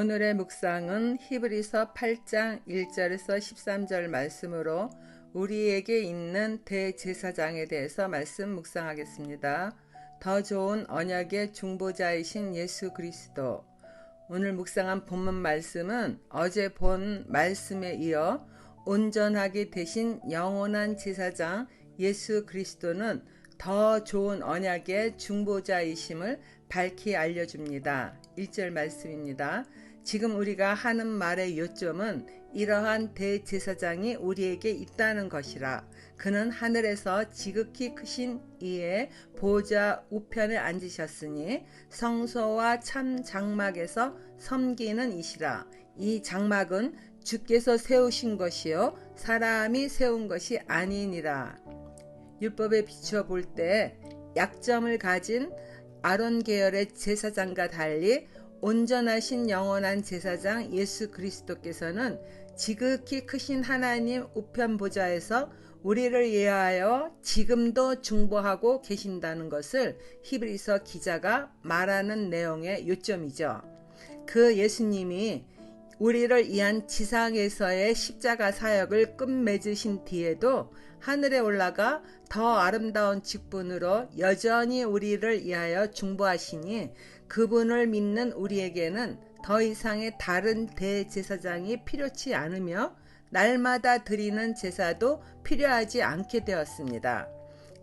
오늘의 묵상은 히브리서 8장 1절에서 13절 말씀으로 우리에게 있는 대제사장에 대해서 말씀 묵상하겠습니다. 더 좋은 언약의 중보자이신 예수 그리스도. 오늘 묵상한 본문 말씀은 어제 본 말씀에 이어 온전하게 되신 영원한 제사장 예수 그리스도는 더 좋은 언약의 중보자이심을 밝히 알려줍니다. 1절 말씀입니다. 지금 우리가 하는 말의 요점은 이러한 대제사장이 우리에게 있다는 것이라. 그는 하늘에서 지극히 크신 이의 보좌 우편에 앉으셨으니 성소와 참 장막에서 섬기는 이시라. 이 장막은 주께서 세우신 것이요 사람이 세운 것이 아니니라. 율법에 비추어 볼 때 약점을 가진 아론 계열의 제사장과 달리 온전하신 영원한 제사장 예수 그리스도께서는 지극히 크신 하나님 우편 보좌에서 우리를 위하여 지금도 중보하고 계신다는 것을 히브리서 기자가 말하는 내용의 요점이죠. 그 예수님이 우리를 위한 지상에서의 십자가 사역을 끝맺으신 뒤에도 하늘에 올라가 더 아름다운 직분으로 여전히 우리를 위하여 중보하시니 그분을 믿는 우리에게는 더 이상의 다른 대제사장이 필요치 않으며 날마다 드리는 제사도 필요하지 않게 되었습니다.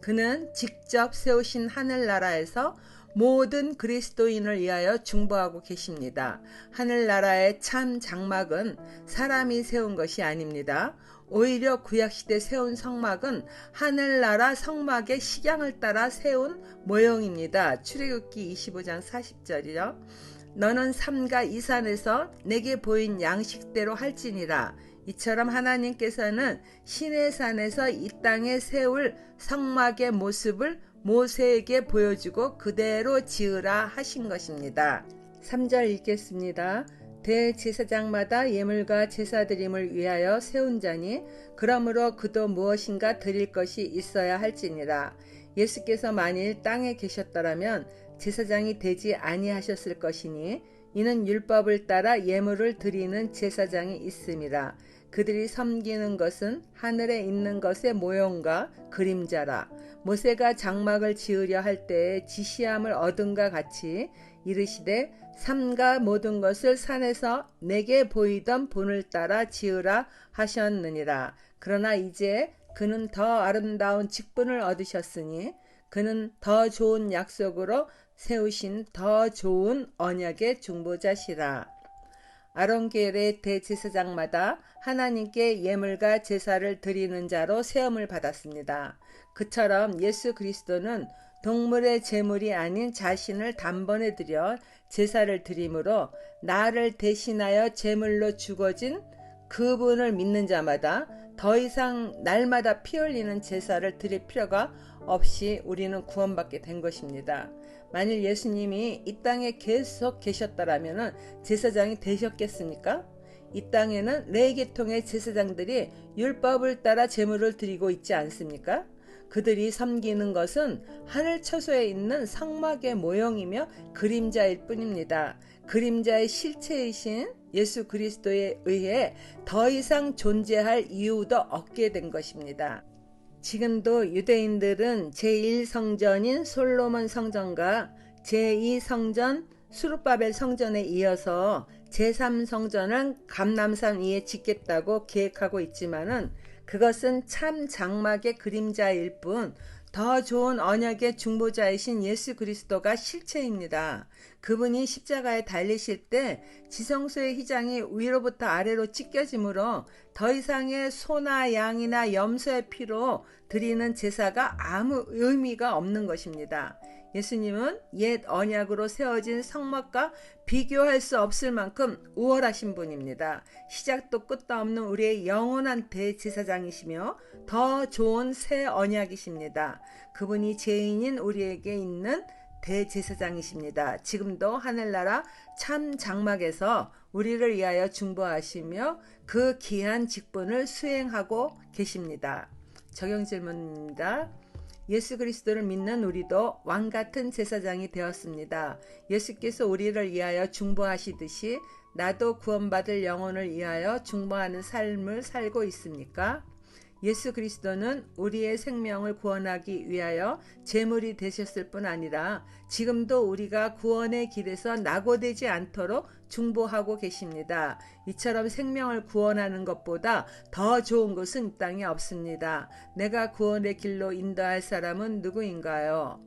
그는 직접 세우신 하늘나라에서 모든 그리스도인을 위하여 중보하고 계십니다. 하늘나라의 참 장막은 사람이 세운 것이 아닙니다. 오히려 구약시대 세운 성막은 하늘나라 성막의 식양을 따라 세운 모형입니다. 출애굽기 25장 40절이요. 너는 삼가 이 산에서 내게 보인 양식대로 할지니라. 이처럼 하나님께서는 시내산에서 이 땅에 세울 성막의 모습을 모세에게 보여주고 그대로 지으라 하신 것입니다. 3절 읽겠습니다. 대제사장마다 예물과 제사드림을 위하여 세운 자니 그러므로 그도 무엇인가 드릴 것이 있어야 할지니라. 예수께서 만일 땅에 계셨더라면 제사장이 되지 아니하셨을 것이니 이는 율법을 따라 예물을 드리는 제사장이 있음이라. 그들이 섬기는 것은 하늘에 있는 것의 모형과 그림자라. 모세가 장막을 지으려 할 때에 지시함을 얻은가 같이 이르시되 삼가 모든 것을 산에서 내게 보이던 본을 따라 지으라 하셨느니라. 그러나 이제 그는 더 아름다운 직분을 얻으셨으니 그는 더 좋은 약속으로 세우신 더 좋은 언약의 중보자시라. 아론 계열의 대제사장마다 하나님께 예물과 제사를 드리는 자로 세움을 받았습니다. 그처럼 예수 그리스도는 동물의 제물이 아닌 자신을 단번에 드려 제사를 드림으로 나를 대신하여 제물로 죽어진 그분을 믿는 자마다 더 이상 날마다 피 흘리는 제사를 드릴 필요가 없이 우리는 구원받게 된 것입니다. 만일 예수님이 이 땅에 계속 계셨더라면 제사장이 되셨겠습니까? 이 땅에는 네 계통의 제사장들이 율법을 따라 제물을 드리고 있지 않습니까? 그들이 섬기는 것은 하늘 처소에 있는 성막의 모형이며 그림자일 뿐입니다. 그림자의 실체이신 예수 그리스도에 의해 더 이상 존재할 이유도 없게 된 것입니다. 지금도 유대인들은 제1성전인 솔로몬 성전과 제2성전 수룹바벨 성전에 이어서 제3성전은 감람산 위에 짓겠다고 계획하고 있지만은 그것은 참 장막의 그림자일 뿐 더 좋은 언약의 중보자이신 예수 그리스도가 실체입니다. 그분이 십자가에 달리실 때 지성소의 휘장이 위로부터 아래로 찢겨지므로 더 이상의 소나 양이나 염소의 피로 드리는 제사가 아무 의미가 없는 것입니다. 예수님은 옛 언약으로 세워진 성막과 비교할 수 없을 만큼 우월하신 분입니다. 시작도 끝도 없는 우리의 영원한 대제사장이시며 더 좋은 새 언약이십니다. 그분이 죄인인 우리에게 있는 대제사장이십니다. 지금도 하늘나라 참 장막에서 우리를 위하여 중보하시며 그 귀한 직분을 수행하고 계십니다. 적용 질문입니다. 예수 그리스도를 믿는 우리도 왕같은 제사장이 되었습니다. 예수께서 우리를 위하여 중보하시듯이 나도 구원받을 영혼을 위하여 중보하는 삶을 살고 있습니까? 예수 그리스도는 우리의 생명을 구원하기 위하여 제물이 되셨을 뿐 아니라 지금도 우리가 구원의 길에서 낙오되지 않도록 중보하고 계십니다. 이처럼 생명을 구원하는 것보다 더 좋은 것은 이 땅에 없습니다. 내가 구원의 길로 인도할 사람은 누구인가요?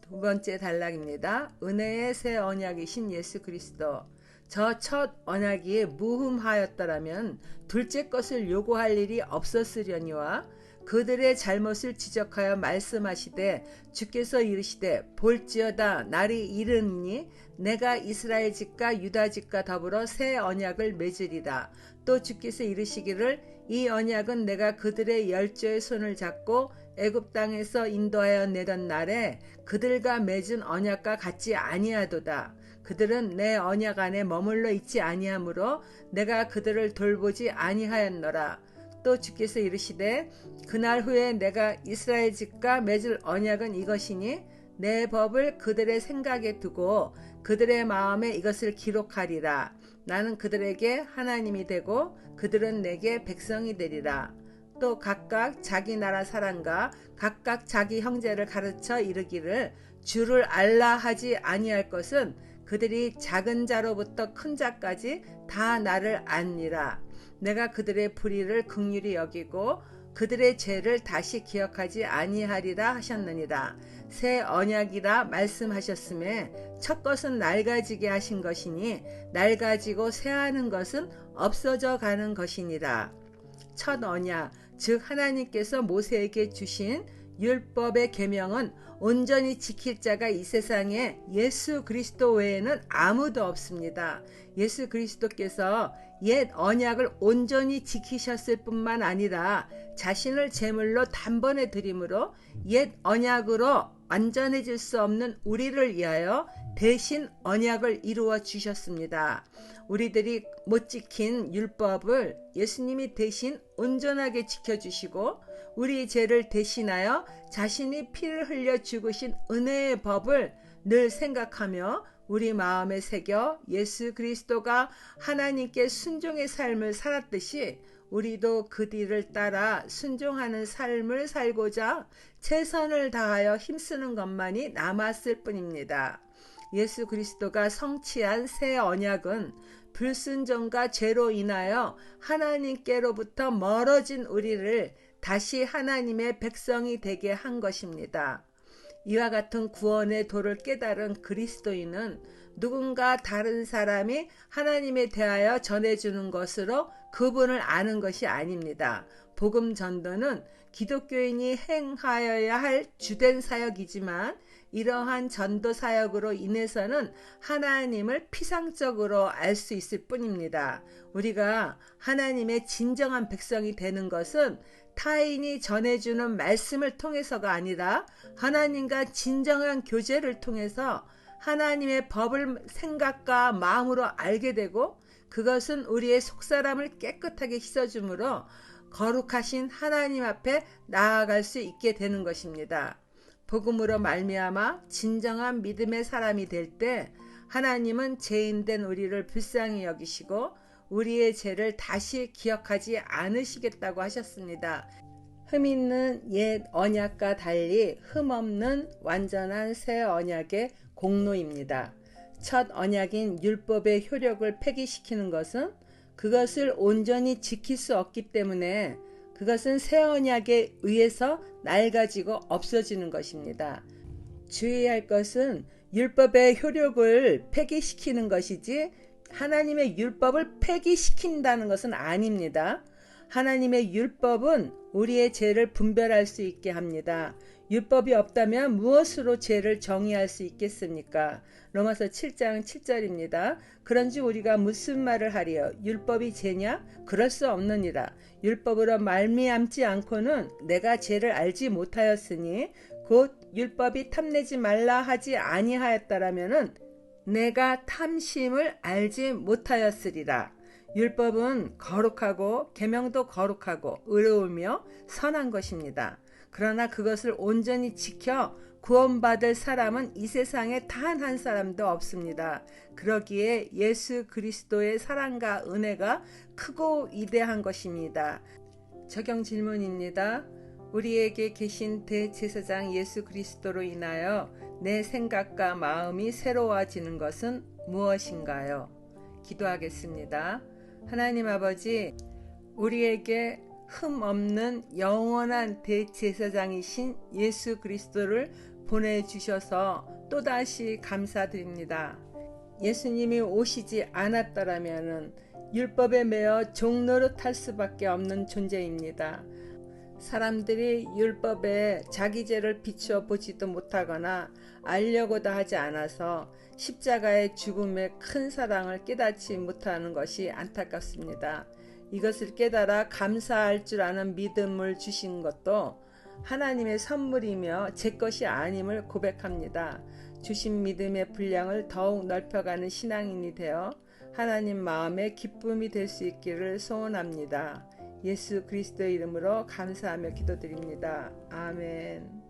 두 번째 단락입니다. 은혜의 새 언약이신 예수 그리스도. 저 첫 언약이 무흠하였더라면 둘째 것을 요구할 일이 없었으려니와 그들의 잘못을 지적하여 말씀하시되 주께서 이르시되 볼지어다 날이 이르니 내가 이스라엘 집과 유다 집과 더불어 새 언약을 맺으리라. 또 주께서 이르시기를 이 언약은 내가 그들의 열조의 손을 잡고 애굽 땅에서 인도하여 내던 날에 그들과 맺은 언약과 같지 아니하도다. 그들은 내 언약 안에 머물러 있지 아니하므로 내가 그들을 돌보지 아니하였노라. 또 주께서 이르시되 그날 후에 내가 이스라엘 집과 맺을 언약은 이것이니 내 법을 그들의 생각에 두고 그들의 마음에 이것을 기록하리라. 나는 그들에게 하나님이 되고 그들은 내게 백성이 되리라. 또 각각 자기 나라 사람과 각각 자기 형제를 가르쳐 이르기를 주를 알라 하지 아니할 것은 그들이 작은 자로부터 큰 자까지 다 나를 아니라. 내가 그들의 불의를 긍휼히 여기고 그들의 죄를 다시 기억하지 아니하리라 하셨느니라. 새 언약이라 말씀하셨음에 첫 것은 낡아지게 하신 것이니 낡아지고 새하는 것은 없어져 가는 것이니라. 첫 언약, 즉 하나님께서 모세에게 주신 율법의 계명은 온전히 지킬 자가 이 세상에 예수 그리스도 외에는 아무도 없습니다. 예수 그리스도께서 옛 언약을 온전히 지키셨을 뿐만 아니라 자신을 제물로 단번에 드림으로 옛 언약으로 완전해질 수 없는 우리를 위하여 대신 언약을 이루어 주셨습니다. 우리들이 못 지킨 율법을 예수님이 대신 온전하게 지켜주시고 우리 죄를 대신하여 자신이 피를 흘려 죽으신 은혜의 법을 늘 생각하며 우리 마음에 새겨 예수 그리스도가 하나님께 순종의 삶을 살았듯이 우리도 그 뒤를 따라 순종하는 삶을 살고자 최선을 다하여 힘쓰는 것만이 남았을 뿐입니다. 예수 그리스도가 성취한 새 언약은 불순종과 죄로 인하여 하나님께로부터 멀어진 우리를 다시 하나님의 백성이 되게 한 것입니다. 이와 같은 구원의 도를 깨달은 그리스도인은 누군가 다른 사람이 하나님에 대하여 전해주는 것으로 그분을 아는 것이 아닙니다. 복음 전도는 기독교인이 행하여야 할 주된 사역이지만 이러한 전도 사역으로 인해서는 하나님을 피상적으로 알 수 있을 뿐입니다. 우리가 하나님의 진정한 백성이 되는 것은 타인이 전해주는 말씀을 통해서가 아니라 하나님과 진정한 교제를 통해서 하나님의 법을 생각과 마음으로 알게 되고 그것은 우리의 속사람을 깨끗하게 씻어주므로 거룩하신 하나님 앞에 나아갈 수 있게 되는 것입니다. 복음으로 말미암아 진정한 믿음의 사람이 될 때 하나님은 죄인된 우리를 불쌍히 여기시고 우리의 죄를 다시 기억하지 않으시겠다고 하셨습니다. 흠 있는 옛 언약과 달리 흠 없는 완전한 새 언약의 공로입니다. 첫 언약인 율법의 효력을 폐기시키는 것은 그것을 온전히 지킬 수 없기 때문에 그것은 새 언약에 의해서 낡아지고 없어지는 것입니다. 주의할 것은 율법의 효력을 폐기시키는 것이지 하나님의 율법을 폐기시킨다는 것은 아닙니다. 하나님의 율법은 우리의 죄를 분별할 수 있게 합니다. 율법이 없다면 무엇으로 죄를 정의할 수 있겠습니까? 로마서 7장 7절입니다. 그런즉 우리가 무슨 말을 하리요? 율법이 죄냐? 그럴 수 없느니라. 율법으로 말미암지 않고는 내가 죄를 알지 못하였으니 곧 율법이 탐내지 말라 하지 아니하였더라면은 내가 탐심을 알지 못하였으리라. 율법은 거룩하고 계명도 거룩하고 의로우며 선한 것입니다. 그러나 그것을 온전히 지켜 구원받을 사람은 이 세상에 단 한 사람도 없습니다. 그러기에 예수 그리스도의 사랑과 은혜가 크고 위대한 것입니다. 적용 질문입니다. 우리에게 계신 대제사장 예수 그리스도로 인하여 내 생각과 마음이 새로워지는 것은 무엇인가요? 기도하겠습니다. 하나님 아버지, 우리에게 흠 없는 영원한 대제사장이신 예수 그리스도를 보내주셔서 또다시 감사드립니다. 예수님이 오시지 않았더라면 율법에 매여 종노릇할 수밖에 없는 존재입니다. 사람들이 율법에 자기 죄를 비추어 보지도 못하거나 알려고도 하지 않아서 십자가의 죽음의 큰 사랑을 깨닫지 못하는 것이 안타깝습니다. 이것을 깨달아 감사할 줄 아는 믿음을 주신 것도 하나님의 선물이며 제 것이 아님을 고백합니다. 주신 믿음의 분량을 더욱 넓혀가는 신앙인이 되어 하나님 마음의 기쁨이 될 수 있기를 소원합니다. 예수 그리스도의 이름으로 감사하며 기도드립니다. 아멘.